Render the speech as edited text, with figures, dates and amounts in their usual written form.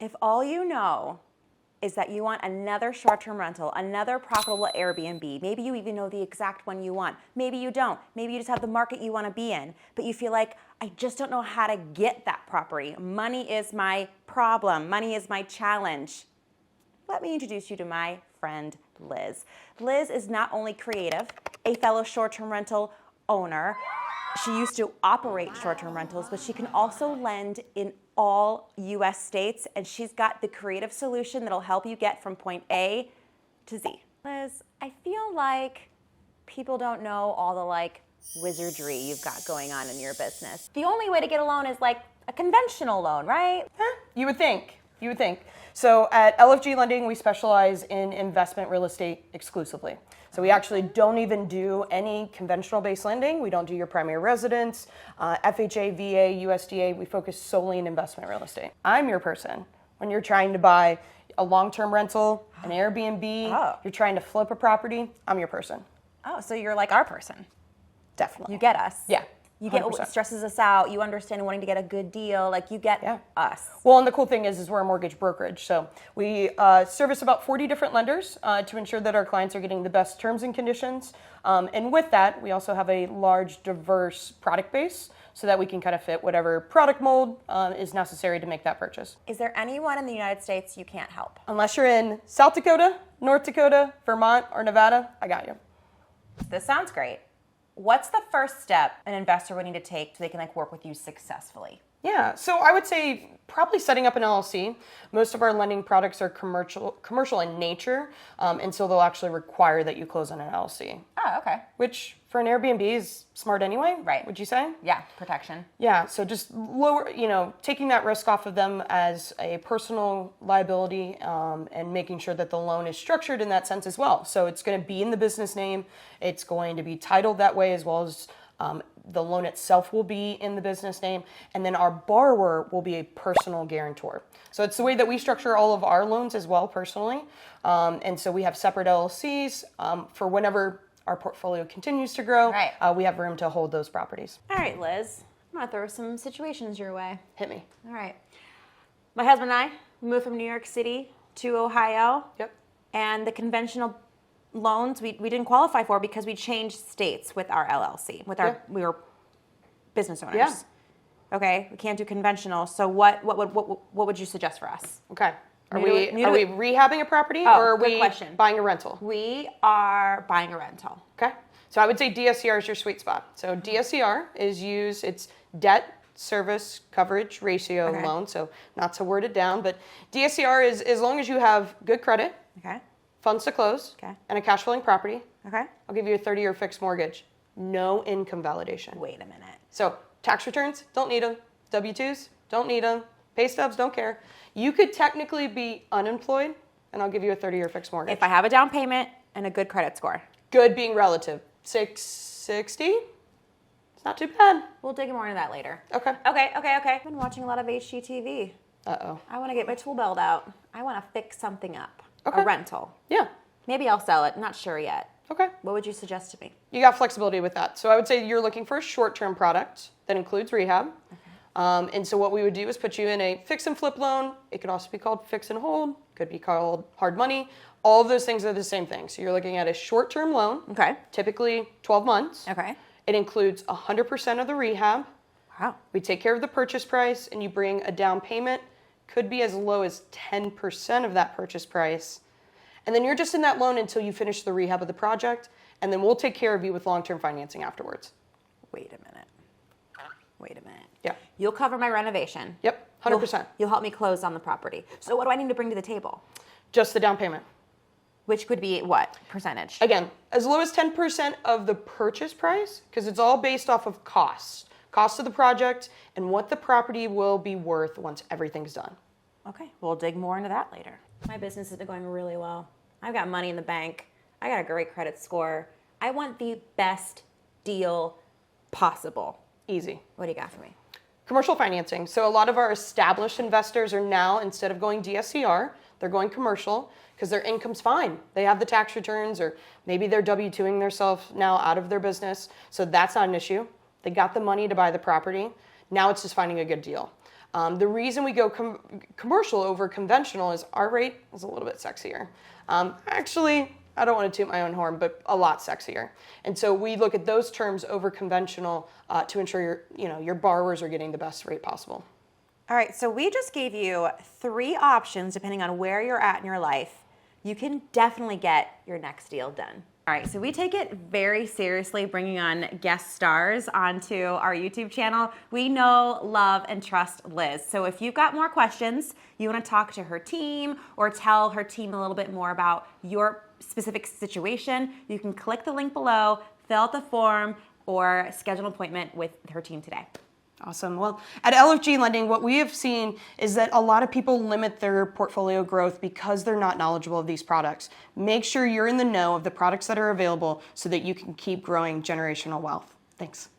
If all you know is that you want another short-term rental, another profitable Airbnb, maybe you even know the exact one you want, maybe you don't, maybe you just have the market you want to be in, but you feel like, I just don't know how to get that property. Money is my problem. Money is my challenge. Let me introduce you to my friend Liz. Liz is not only creative, a fellow short-term rental owner. She used to operate short-term rentals, but she can also lend in all US states, and she's got the creative solution that'll help you get from point A to Z. Liz, I feel like people don't know all the wizardry you've got going on in your business. The only way to get a loan is like a conventional loan, right? You would think. So at LFG Lending, we specialize in investment real estate exclusively. So we actually don't even do any conventional-based lending. We don't do your primary residence, FHA, VA, USDA. We focus solely in investment real estate. I'm your person when you're trying to buy a long-term rental, an Airbnb, you're trying to flip a property. I'm your person. Oh, so you're like our person. Definitely. You get us. Yeah. You get what stresses us out. You understand wanting to get a good deal. Like, you get us. Well, and the cool thing is we're a mortgage brokerage. So we service about 40 different lenders to ensure that our clients are getting the best terms and conditions. And with that, we also have a large, diverse product base so that we can kind of fit whatever product mold is necessary to make that purchase. Is there anyone in the United States you can't help? Unless you're in South Dakota, North Dakota, Vermont, or Nevada, I got you. This sounds great. What's the first step an investor would need to take so they can work with you successfully? Yeah, so I would say probably setting up an LLC. Most of our lending products are commercial in nature, and so they'll actually require that you close on an LLC. Oh, okay. Which for an Airbnb is smart anyway, right? Would you say? Yeah, protection. Yeah, so just lower, taking that risk off of them as a personal liability, and making sure that the loan is structured in that sense as well. So it's going to be in the business name. It's going to be titled that way, as well as the loan itself will be in the business name, and then our borrower will be a personal guarantor. So it's the way that we structure all of our loans as well personally. And so we have separate LLCs for whenever our portfolio continues to grow. Right. We have room to hold those properties. All right, Liz, I'm going to throw some situations your way. Hit me. All right. My husband and I moved from New York City to Ohio. Yep. And the conventional loans we didn't qualify for because we changed states with our LLC. We were business owners. Yeah. Okay, we can't do conventional. So what would you suggest for us? Okay. Are we rehabbing a property, or are we buying a rental? We are buying a rental. Okay. So I would say DSCR is your sweet spot. So DSCR is used, it's debt service coverage ratio loan. So not to word it down, but DSCR is as long as you have good credit, funds to close, and a cash flowing property. Okay. I'll give you a 30-year fixed mortgage. No income validation. Wait a minute. So tax returns, don't need them. W-2s, don't need them. Pay stubs, don't care. You could technically be unemployed, and I'll give you a 30-year fixed mortgage. If I have a down payment and a good credit score. Good being relative. 660? It's not too bad. We'll dig more into that later. Okay. Okay. I've been watching a lot of HGTV. Uh-oh. I want to get my tool belt out. I want to fix something up. Okay. A rental. Yeah. Maybe I'll sell it. Not sure yet. Okay. What would you suggest to me? You got flexibility with that. So I would say you're looking for a short-term product that includes rehab. Okay. And so what we would do is put you in a fix and flip loan. It could also be called fix and hold. Could be called hard money. All of those things are the same thing. So you're looking at a short-term loan. Okay. Typically 12 months. Okay. It includes 100% of the rehab. Wow. We take care of the purchase price, and you bring a down payment. Could be as low as 10% of that purchase price. And then you're just in that loan until you finish the rehab of the project, and then we'll take care of you with long-term financing afterwards. Wait a minute. Yeah. You'll cover my renovation. Yep, 100%. You'll help me close on the property. So what do I need to bring to the table? Just the down payment. Which could be what percentage? Again, as low as 10% of the purchase price, because it's all based off of cost of the project, and what the property will be worth once everything's done. Okay, we'll dig more into that later. My business has been going really well. I've got money in the bank. I got a great credit score. I want the best deal possible. Easy. What do you got for me? Commercial financing. So a lot of our established investors are now, instead of going DSCR, they're going commercial because their income's fine. They have the tax returns, or maybe they're W-2ing themselves now out of their business. So that's not an issue. They got the money to buy the property. Now it's just finding a good deal. The reason we go commercial over conventional is our rate is a little bit sexier. Actually, I don't want to toot my own horn, but a lot sexier. And so we look at those terms over conventional to ensure your borrowers are getting the best rate possible. All right, so we just gave you 3 options depending on where you're at in your life. You can definitely get your next deal done. All right, so we take it very seriously bringing on guest stars onto our YouTube channel. We know, love, and trust Liz. So if you've got more questions, you want to talk to her team or tell her team a little bit more about your specific situation, you can click the link below, fill out the form, or schedule an appointment with her team today. Awesome. Well, at LFG Lending, what we have seen is that a lot of people limit their portfolio growth because they're not knowledgeable of these products. Make sure you're in the know of the products that are available so that you can keep growing generational wealth. Thanks.